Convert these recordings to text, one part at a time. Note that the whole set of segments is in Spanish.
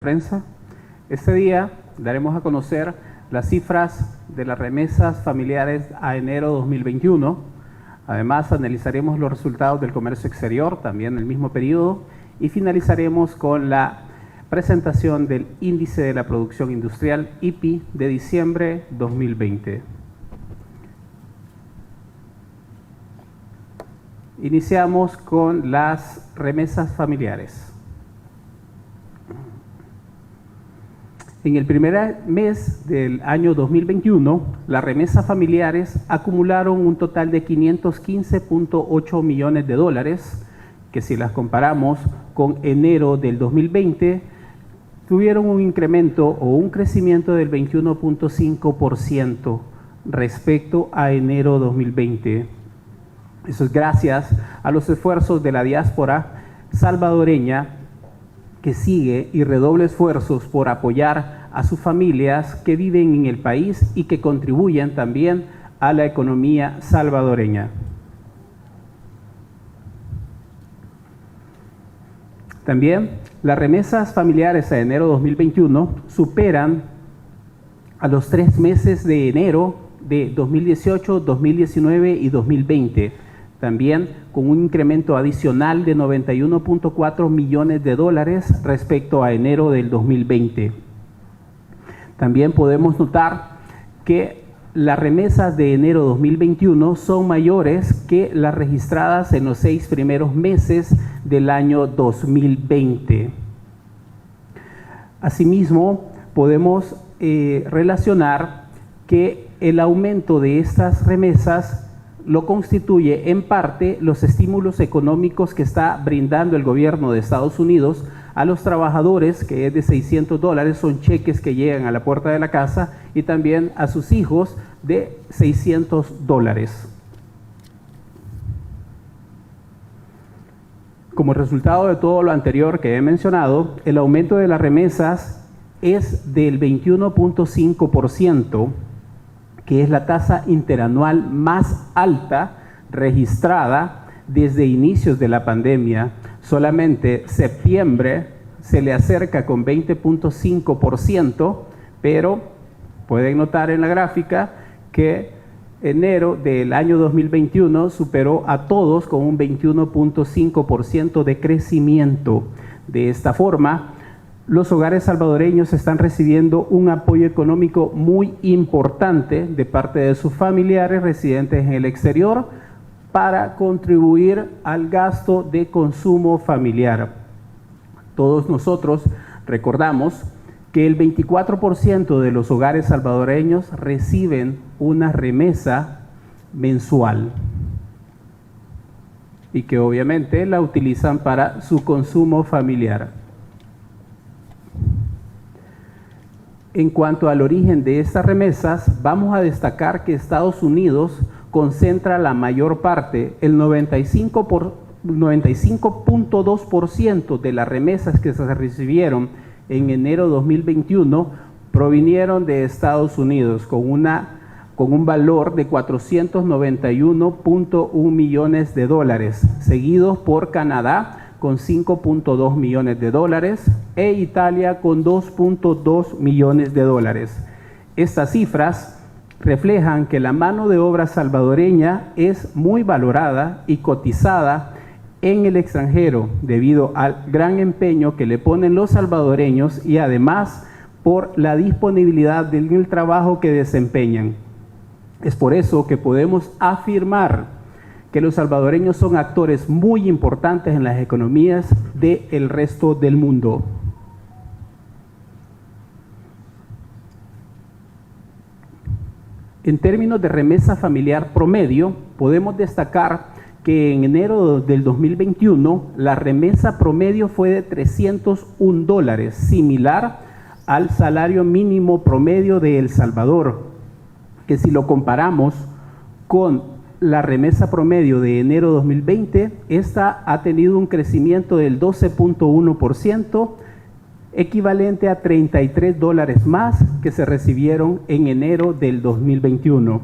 prensa. Este día daremos a conocer las cifras de las remesas familiares a enero 2021. Además, analizaremos los resultados del comercio exterior, también en el mismo periodo, y finalizaremos con la presentación del Índice de la Producción Industrial, IPI, de diciembre 2020. Iniciamos con las remesas familiares. En el primer mes del año 2021, las remesas familiares acumularon un total de 515.8 millones de dólares, que si las comparamos con enero del 2020, tuvieron un incremento o un crecimiento del 21.5% respecto a enero 2020. Eso es gracias a los esfuerzos de la diáspora salvadoreña, que sigue y redoble esfuerzos por apoyar a sus familias que viven en el país y que contribuyen también a la economía salvadoreña. También las remesas familiares a enero 2021 superan a los 3 meses de enero de 2018, 2019 y 2020, también con un incremento adicional de 91.4 millones de dólares respecto a enero del 2020. También podemos notar que las remesas de enero 2021 son mayores que las registradas en los 6 primeros meses del año 2020. Asimismo, podemos relacionar que el aumento de estas remesas lo constituye en parte los estímulos económicos que está brindando el gobierno de Estados Unidos a los trabajadores, que es de $600, son cheques que llegan a la puerta de la casa, y también a sus hijos de $600. Como resultado de todo lo anterior que he mencionado, el aumento de las remesas es del 21.5%, que es la tasa interanual más alta registrada desde inicios de la pandemia. Solamente septiembre se le acerca con 20.5%, pero pueden notar en la gráfica que enero del año 2021 superó a todos con un 21.5% de crecimiento. De esta forma, los hogares salvadoreños están recibiendo un apoyo económico muy importante de parte de sus familiares residentes en el exterior para contribuir al gasto de consumo familiar. Todos nosotros recordamos que el 24% de los hogares salvadoreños reciben una remesa mensual y que obviamente la utilizan para su consumo familiar. En cuanto al origen de estas remesas, vamos a destacar que Estados Unidos concentra la mayor parte, el 95.2% de las remesas que se recibieron en enero 2021 provinieron de Estados Unidos, con un valor de 491.1 millones de dólares, seguidos por Canadá con 5.2 millones de dólares e Italia con 2.2 millones de dólares. Estas cifras reflejan que la mano de obra salvadoreña es muy valorada y cotizada en el extranjero debido al gran empeño que le ponen los salvadoreños y además por la disponibilidad del trabajo que desempeñan. Es por eso que podemos afirmar que los salvadoreños son actores muy importantes en las economías del resto del mundo. En términos de remesa familiar promedio, podemos destacar que en enero del 2021 la remesa promedio fue de $301, similar al salario mínimo promedio de El Salvador, que si lo comparamos con la remesa promedio de enero 2020, esta ha tenido un crecimiento del 12.1%, equivalente a $33 más que se recibieron en enero del 2021.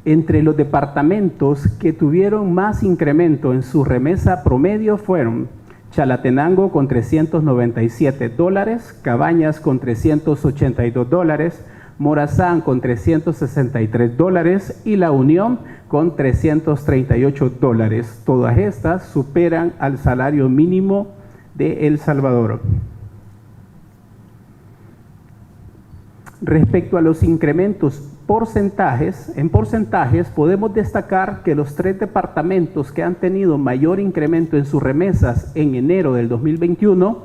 Entre los departamentos que tuvieron más incremento en su remesa promedio fueron Chalatenango con $397, Cabañas con $382, Morazán con $363 y La Unión con $338. Todas estas superan al salario mínimo de El Salvador. Respecto a los incrementos en porcentajes podemos destacar que los 3 departamentos que han tenido mayor incremento en sus remesas en enero del 2021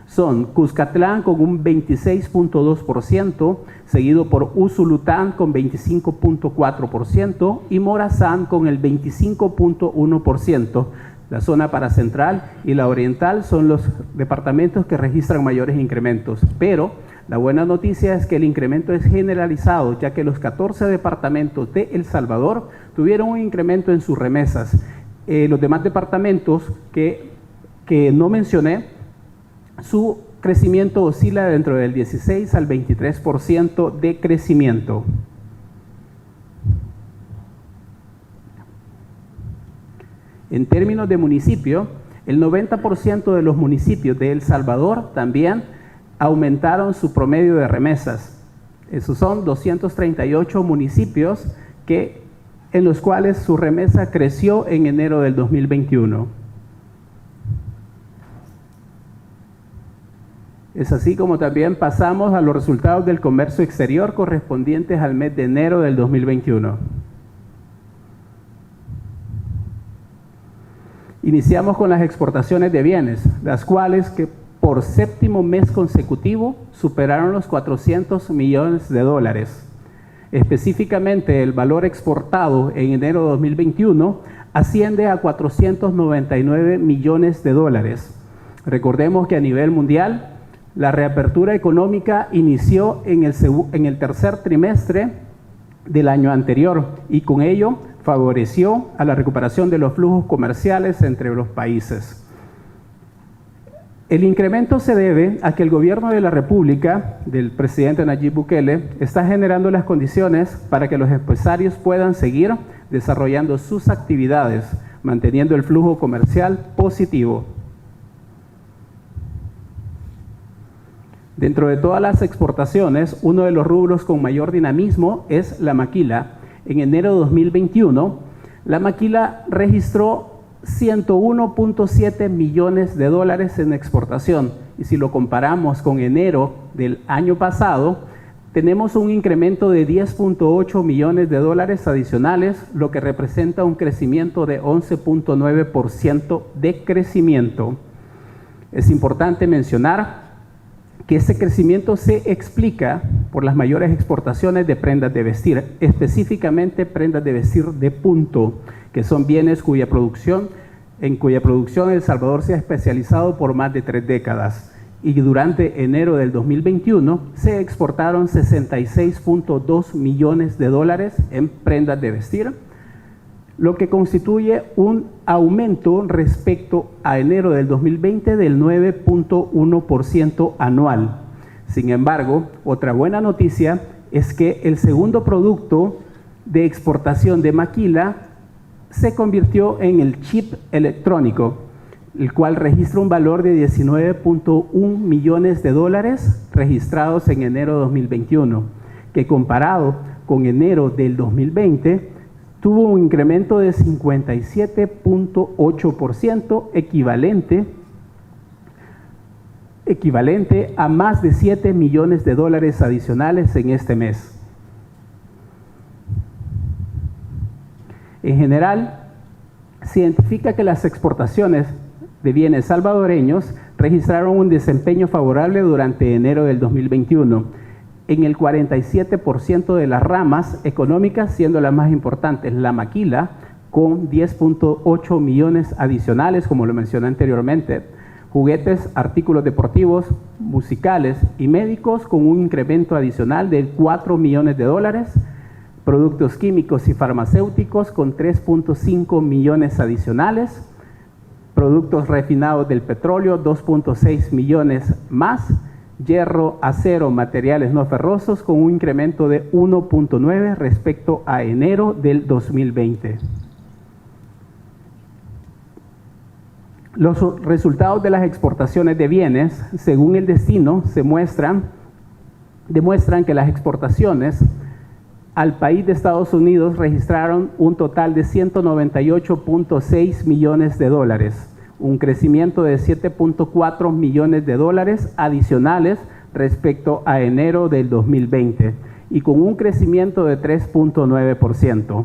son Cuscatlán con un 26.2%, seguido por Usulután con 25.4% y Morazán con el 25.1%. La zona paracentral y la oriental son los departamentos que registran mayores incrementos, pero la buena noticia es que el incremento es generalizado, ya que los 14 departamentos de El Salvador tuvieron un incremento en sus remesas. Los demás departamentos que no mencioné, su crecimiento oscila dentro del 16 al 23% de crecimiento. En términos de municipio, el 90% de los municipios de El Salvador también aumentaron su promedio de remesas. Esos son 238 municipios en los cuales su remesa creció en enero del 2021. Es así como también pasamos a los resultados del comercio exterior correspondientes al mes de enero del 2021. Iniciamos con las exportaciones de bienes, las cuales que por séptimo mes consecutivo superaron los $400 millones. Específicamente, el valor exportado en enero de 2021 asciende a $499 millones. Recordemos que a nivel mundial, la reapertura económica inició en el tercer trimestre del año anterior y con ello favoreció a la recuperación de los flujos comerciales entre los países. El incremento se debe a que el gobierno de la República, del presidente Nayib Bukele, está generando las condiciones para que los empresarios puedan seguir desarrollando sus actividades, manteniendo el flujo comercial positivo. Dentro de todas las exportaciones, uno de los rubros con mayor dinamismo es la maquila. En enero de 2021, la maquila registró $101.7 millones en exportación. Y si lo comparamos con enero del año pasado, tenemos un incremento de $10.8 millones adicionales, lo que representa un crecimiento de 11.9% de crecimiento. Es importante mencionar que este crecimiento se explica por las mayores exportaciones de prendas de vestir, específicamente prendas de vestir de punto, que son bienes en cuya producción El Salvador se ha especializado por más de 3 décadas. Y durante enero del 2021 se exportaron $66.2 millones en prendas de vestir, lo que constituye un aumento respecto a enero del 2020 del 9.1% anual. Sin embargo, otra buena noticia es que el segundo producto de exportación de maquila se convirtió en el chip electrónico, el cual registra un valor de $19.1 millones registrados en enero de 2021, que comparado con enero del 2020, tuvo un incremento de 57.8%, equivalente a más de $7 millones adicionales en este mes. En general, se identifica que las exportaciones de bienes salvadoreños registraron un desempeño favorable durante enero del 2021, en el 47% de las ramas económicas, siendo las más importantes la maquila, con 10.8 millones adicionales, como lo mencioné anteriormente, juguetes, artículos deportivos, musicales y médicos, con un incremento adicional de $4 millones, productos químicos y farmacéuticos, con 3.5 millones adicionales, productos refinados del petróleo, 2.6 millones más, hierro, acero, materiales no ferrosos con un incremento de 1.9 respecto a enero del 2020. Los resultados de las exportaciones de bienes, según el destino, demuestran que las exportaciones al país de Estados Unidos registraron un total de 198.6 millones de dólares, un crecimiento de 7.4 millones de dólares adicionales respecto a enero del 2020 y con un crecimiento de 3.9%.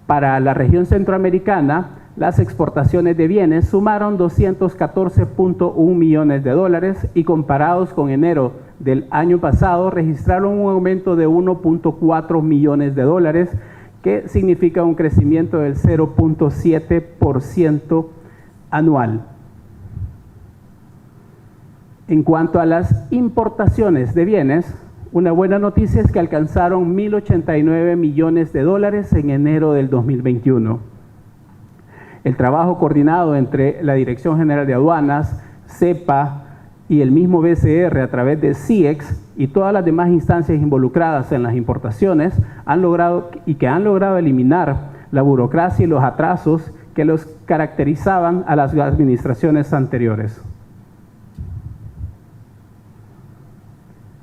Para la región centroamericana, las exportaciones de bienes sumaron 214.1 millones de dólares y comparados con enero del año pasado registraron un aumento de 1.4 millones de dólares, que significa un crecimiento del 0.7% anual. En cuanto a las importaciones de bienes, una buena noticia es que alcanzaron 1.089 millones de dólares en enero del 2021. El trabajo coordinado entre la Dirección General de Aduanas, CEPA y el mismo BCR a través de CIEX y todas las demás instancias involucradas en las importaciones han logrado eliminar la burocracia y los atrasos que los caracterizaban a las administraciones anteriores.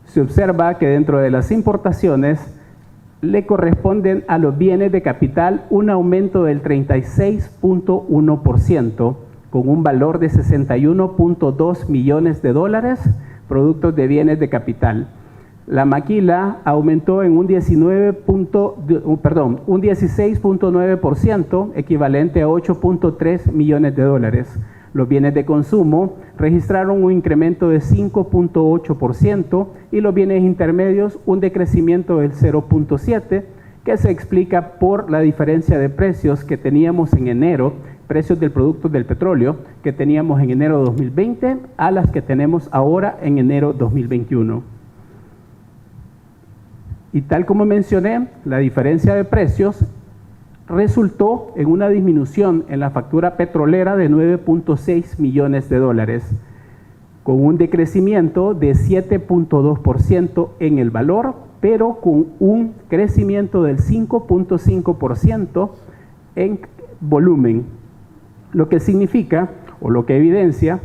Se observa que dentro de las importaciones le corresponden a los bienes de capital un aumento del 36.1%, con un valor de 61.2 millones de dólares, productos de bienes de capital. La maquila aumentó en un 16.9%, equivalente a 8.3 millones de dólares. Los bienes de consumo registraron un incremento de 5.8% y los bienes intermedios un decrecimiento del 0.7%, que se explica por la diferencia de precios que teníamos en enero, precios del producto del petróleo que teníamos en enero de 2020 a las que tenemos ahora en enero 2021. Y tal como mencioné, la diferencia de precios resultó en una disminución en la factura petrolera de 9.6 millones de dólares, con un decrecimiento de 7.2% en el valor, pero con un crecimiento del 5.5% en volumen, lo que significa, o lo que evidencia,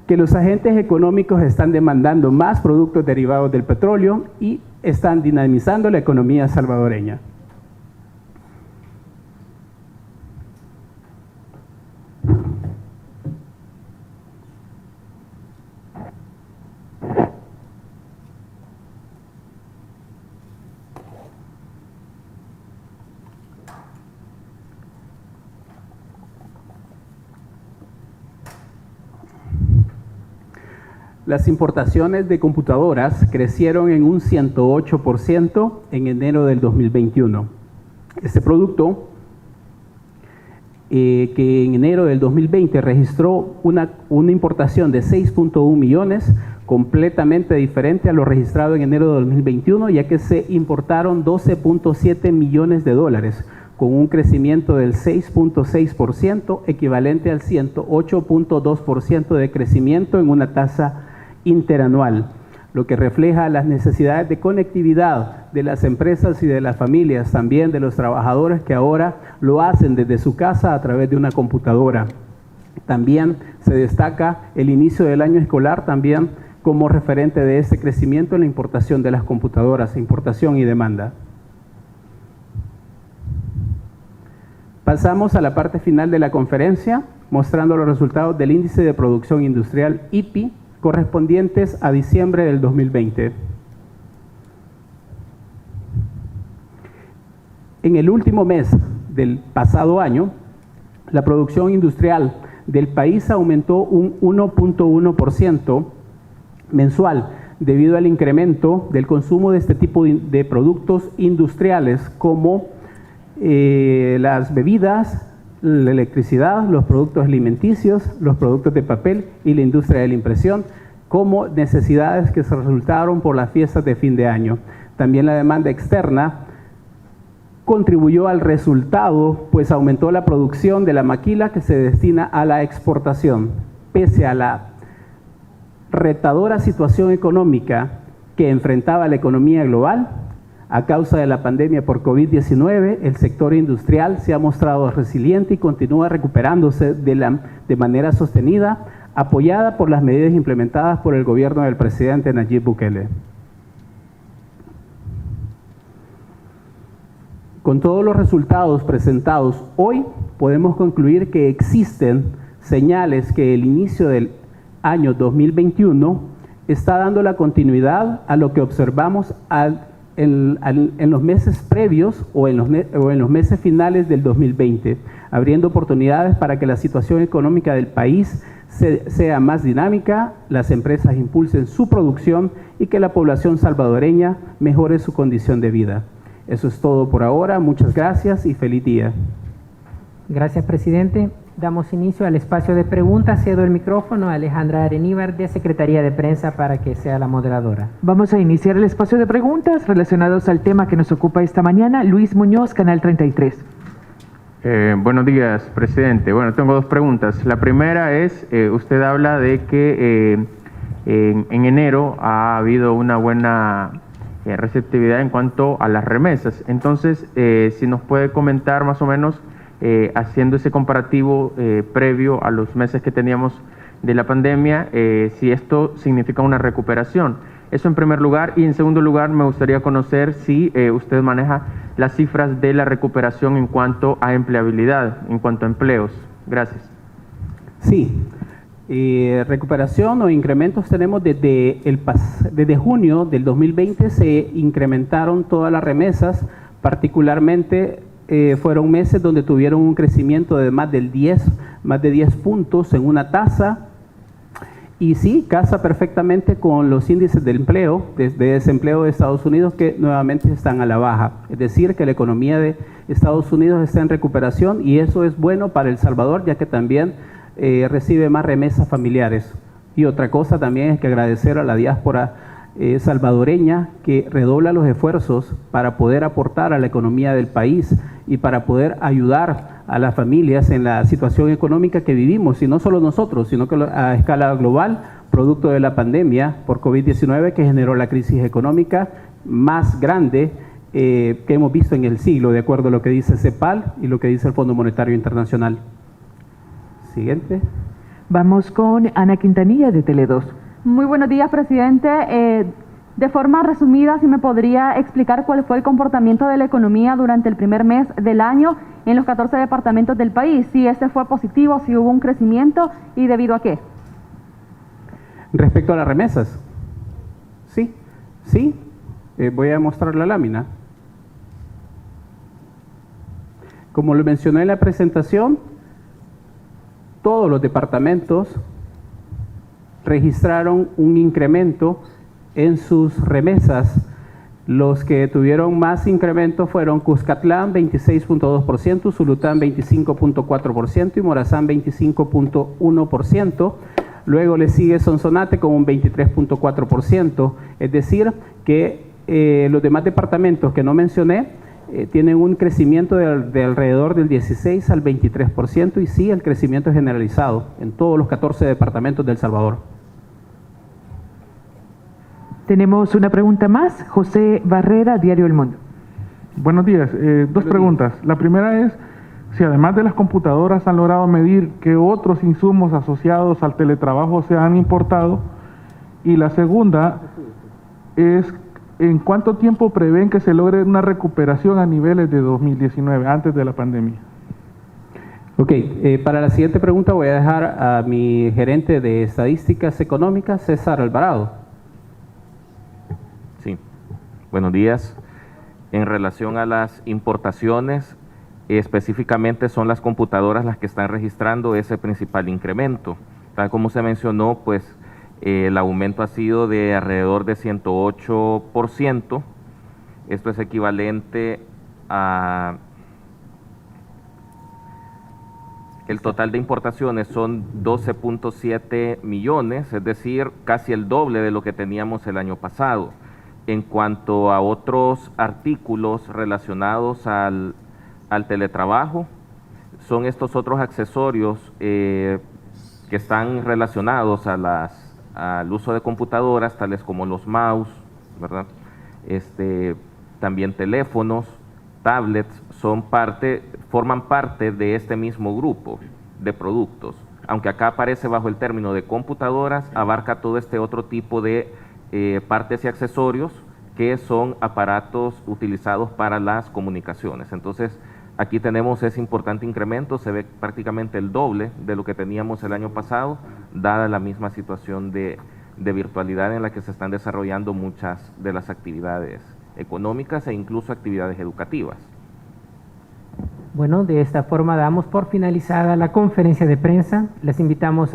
que los agentes económicos están demandando más productos derivados del petróleo y están dinamizando la economía salvadoreña. Las importaciones de computadoras crecieron en un 108% en enero del 2021. Este producto, que en enero del 2020 registró una importación de 6.1 millones, completamente diferente a lo registrado en enero de 2021, ya que se importaron 12.7 millones de dólares, con un crecimiento del 6.6%, equivalente al 108.2% de crecimiento en una tasa interanual, lo que refleja las necesidades de conectividad de las empresas y de las familias, también de los trabajadores que ahora lo hacen desde su casa a través de una computadora. También se destaca el inicio del año escolar también como referente de este crecimiento en la importación de las computadoras, importación y demanda. Pasamos a la parte final de la conferencia, mostrando los resultados del Índice de Producción Industrial IPI, correspondientes a diciembre del 2020. En el último mes del pasado año, la producción industrial del país aumentó un 1.1% mensual debido al incremento del consumo de este tipo de productos industriales como las bebidas, la electricidad, los productos alimenticios, los productos de papel y la industria de la impresión, como necesidades que se resultaron por las fiestas de fin de año. También la demanda externa contribuyó al resultado, pues aumentó la producción de la maquila que se destina a la exportación. Pese a la retadora situación económica que enfrentaba la economía global, A causa de la pandemia por COVID-19, el sector industrial se ha mostrado resiliente y continúa recuperándose de manera sostenida, apoyada por las medidas implementadas por el gobierno del presidente Nayib Bukele. Con todos los resultados presentados hoy, podemos concluir que existen señales que el inicio del año 2021 está dando la continuidad a lo que observamos en los meses previos o en los meses finales del 2020, abriendo oportunidades para que la situación económica del país sea más dinámica, las empresas impulsen su producción y que la población salvadoreña mejore su condición de vida. Eso es todo por ahora. Muchas gracias y feliz día. Gracias, presidente. Damos inicio al espacio de preguntas. Cedo el micrófono a Alejandra Areníbar, de Secretaría de Prensa, para que sea la moderadora. Vamos a iniciar el espacio de preguntas relacionados al tema que nos ocupa esta mañana. Luis Muñoz, Canal 33. Buenos días, presidente. Bueno, tengo dos preguntas. La primera es, usted habla de que en enero ha habido una buena receptividad en cuanto a las remesas. Entonces, si nos puede comentar más o menos, haciendo ese comparativo previo a los meses que teníamos de la pandemia, si esto significa una recuperación. Eso en primer lugar. Y en segundo lugar, me gustaría conocer si usted maneja las cifras de la recuperación en cuanto a empleabilidad, en cuanto a empleos. Gracias. Sí. Recuperación o incrementos tenemos desde junio del 2020 se incrementaron todas las remesas, particularmente fueron meses donde tuvieron un crecimiento de más de 10 puntos en una tasa, y sí, casa perfectamente con los índices de empleo, de desempleo de Estados Unidos, que nuevamente están a la baja. Es decir, que la economía de Estados Unidos está en recuperación, y eso es bueno para El Salvador, ya que también recibe más remesas familiares. Y otra cosa también es que agradecer a la diáspora salvadoreña, que redobla los esfuerzos para poder aportar a la economía del país y para poder ayudar a las familias en la situación económica que vivimos, y no solo nosotros, sino que a escala global, producto de la pandemia por COVID-19, que generó la crisis económica más grande que hemos visto en el siglo, de acuerdo a lo que dice CEPAL y lo que dice el Fondo Monetario Internacional. Siguiente. Vamos con Ana Quintanilla, de Tele2. Muy buenos días, presidente. De forma resumida, si me podría explicar cuál fue el comportamiento de la economía durante el primer mes del año en los 14 departamentos del país, si ese fue positivo, si hubo un crecimiento y debido a qué. Respecto a las remesas, sí, voy a mostrar la lámina. Como lo mencioné en la presentación, todos los departamentos registraron un incremento en sus remesas. Los que tuvieron más incremento fueron Cuscatlán 26.2%, Zulután 25.4% y Morazán 25.1%. Luego le sigue Sonsonate con un 23.4%. Es decir, que los demás departamentos que no mencioné tienen un crecimiento de alrededor del 16 al 23%, y sí, el crecimiento es generalizado en todos los 14 departamentos de El Salvador. Tenemos una pregunta más. José Barrera, Diario El Mundo. Buenos días. Dos preguntas. La primera es si además de las computadoras han logrado medir qué otros insumos asociados al teletrabajo se han importado. Y la segunda es ¿en cuánto tiempo prevén que se logre una recuperación a niveles de 2019, antes de la pandemia? Ok, para la siguiente pregunta voy a dejar a mi gerente de Estadísticas Económicas, César Alvarado. Sí, buenos días. En relación a las importaciones, específicamente son las computadoras las que están registrando ese principal incremento. Tal como se mencionó, pues el aumento ha sido de alrededor de 108%. Esto es equivalente a... El total de importaciones son 12.7 millones, es decir, casi el doble de lo que teníamos el año pasado. En cuanto a otros artículos relacionados al teletrabajo, son estos otros accesorios que están relacionados al uso de computadoras, tales como los mouse, ¿verdad? también teléfonos, tablets, forman parte de este mismo grupo de productos. Aunque acá aparece bajo el término de computadoras, abarca todo este otro tipo de partes y accesorios que son aparatos utilizados para las comunicaciones. Entonces, aquí tenemos ese importante incremento, se ve prácticamente el doble de lo que teníamos el año pasado, dada la misma situación de virtualidad en la que se están desarrollando muchas de las actividades económicas e incluso actividades educativas. Bueno, de esta forma damos por finalizada la conferencia de prensa. Les invitamos a